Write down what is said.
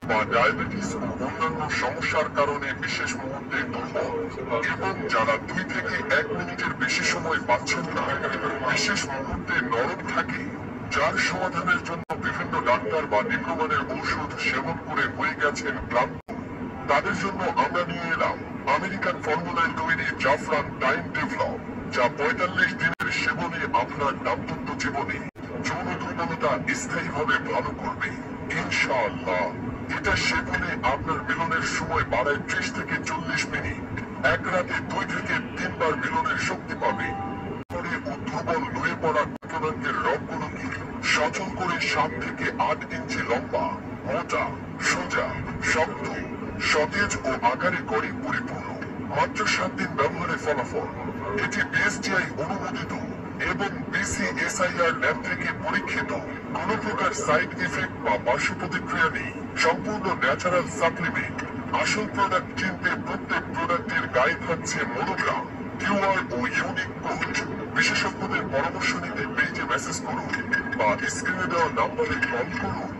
বা ডায়াবেটিস ও অন্যান্য সমস্যার কারণে বিশেষ মুহূর্তে দুর্বল, এবং যারা 2 থেকে 1 মিনিটের বেশি সময় পাচ্ছেন না, বিশেষ মুহূর্তে নরম থাকে, যার সমাধানের জন্য বিভিন্ন ডাক্তার বা নিম্নমানের ঔষধ সেবন করে হয়ে গেছেন ক্লান্ত, তাদের জন্য আমরা নিয়ে এলাম আমেরিকান ফর্মুলায় তৈরি জাফরান টাইম ডেভেলপ, যা 45 দিনের সেবনে আপনার দাম্পত্য জীবনে যৌন দুর্বলতা স্থায়ীভাবে ভালো করবে ইনশাআল্লাহ। এটা সেবনে আপনার মিলনের সময় বাড়ায় 30 থেকে 40 মিনিট, এক রাতে 2 থেকে 3 বার মিলনের শক্তি পাবে করে ও দুর্বল নুয়ে পড়া ঘটনাঙ্গের রগগুলোকে সচল করে 7 থেকে 8 ইঞ্চি লম্বা, মোটা, সোজা, শক্ত, সতেজ ও আকারে করে পরিপূর্ণ। মাত্র 7 দিন ব্যবহারে ফলাফল। এটি বিএসটিআই অনুমোদিত এবং বিসিএসআইআর ল্যাব থেকে পরীক্ষিত। কোন প্রকার সাইড ইফেক্ট বা পার্শ্ব প্রতিক্রিয়া নেই। সম্পূর্ণ ন্যাচারাল সাপ্লিমেন্ট। আসল প্রোডাক্ট চিনতে প্রত্যেক প্রোডাক্টের গায়ে থাকছে মনোগ্রাম, কিউআর ও ইউনিক কোড। বিশেষজ্ঞদের পরামর্শ নিতে পেজে মেসেজ করুন বা স্ক্রিনে দেওয়া নাম্বারে কল করুন।